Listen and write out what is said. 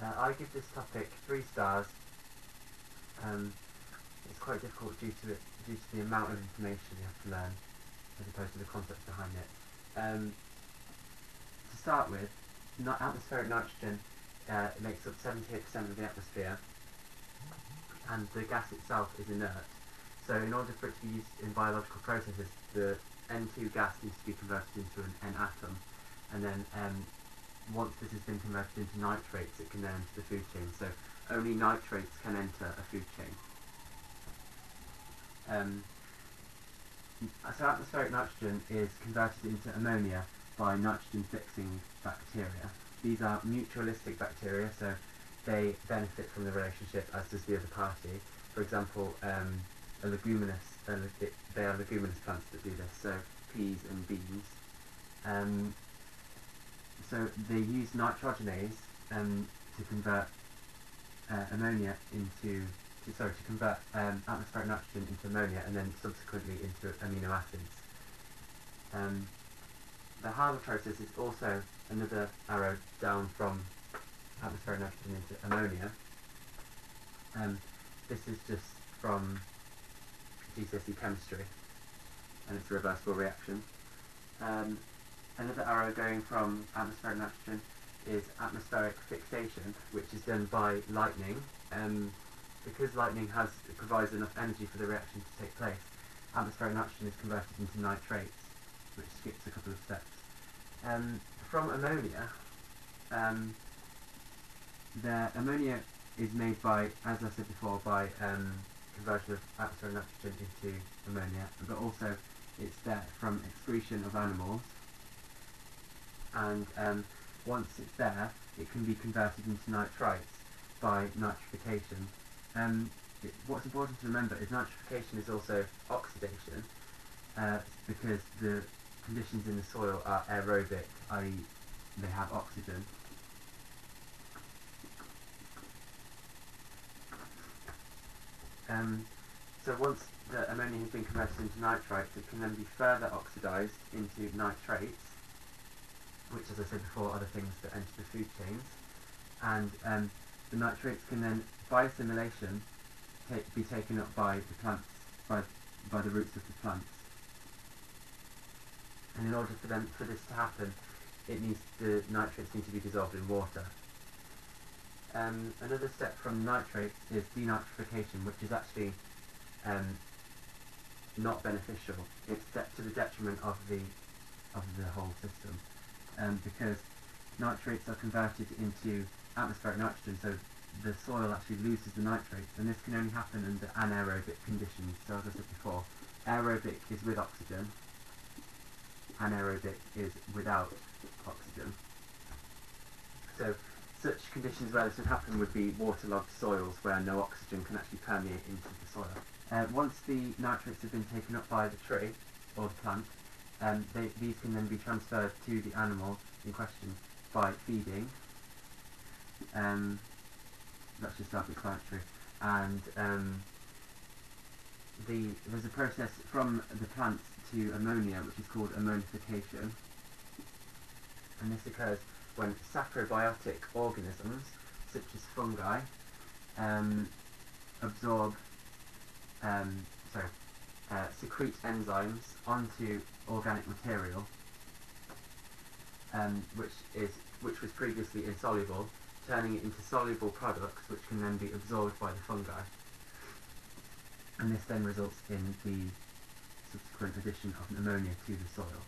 I give this topic 3 stars. It's quite difficult due to the amount of information you have to learn, as opposed to the concepts behind it. To start with, atmospheric nitrogen makes up 78% of the atmosphere, and the gas itself is inert. So in order for it to be used in biological processes, the N2 gas needs to be converted into an N atom, and then once this has been converted into nitrates, it can then enter the food chain. So only nitrates can enter a food chain. So atmospheric nitrogen is converted into ammonia by nitrogen-fixing bacteria. These are mutualistic bacteria, so they benefit from the relationship, as does the other party. For example, they are leguminous plants that do this, so peas and beans. So they use nitrogenase to convert ammonia into to convert atmospheric nitrogen into ammonia, and then subsequently into amino acids. The Haber process is also another arrow down from atmospheric nitrogen into ammonia. This is just from GCSE chemistry, and it's a reversible reaction. Another arrow going from atmospheric nitrogen is atmospheric fixation, which is done by lightning. Because lightning provides enough energy for the reaction to take place, atmospheric nitrogen is converted into nitrates, which skips a couple of steps. From ammonia, the ammonia is made by, as I said before, by conversion of atmospheric nitrogen into ammonia, but also it's there from excretion of animals, and once it's there, it can be converted into nitrites by nitrification. What's important to remember is nitrification is also oxidation, because the conditions in the soil are aerobic, i.e. they have oxygen. So once the ammonia has been converted into nitrites, it can then be further oxidized into nitrates, which, as I said before, are the things that enter the food chains, and the nitrates can then, by assimilation, be taken up by the plants, by the roots of the plants. And in order for this to happen, the nitrates need to be dissolved in water. Another step from nitrates is denitrification, which is actually not beneficial. It's to the detriment of the whole system, because nitrates are converted into atmospheric nitrogen, so the soil actually loses the nitrates, and this can only happen under anaerobic conditions. So as I said before, aerobic is with oxygen, anaerobic is without oxygen. So such conditions where this would happen would be waterlogged soils where no oxygen can actually permeate into the soil. Once the nitrates have been taken up by the tree or the plant, these can then be transferred to the animal in question by feeding. That's just self-explanatory. And there's a process from the plants to ammonia, which is called ammonification, and this occurs when saprobiotic organisms, such as fungi, secrete enzymes onto organic material, which was previously insoluble, turning it into soluble products which can then be absorbed by the fungi. And this then results in the subsequent addition of ammonia to the soil.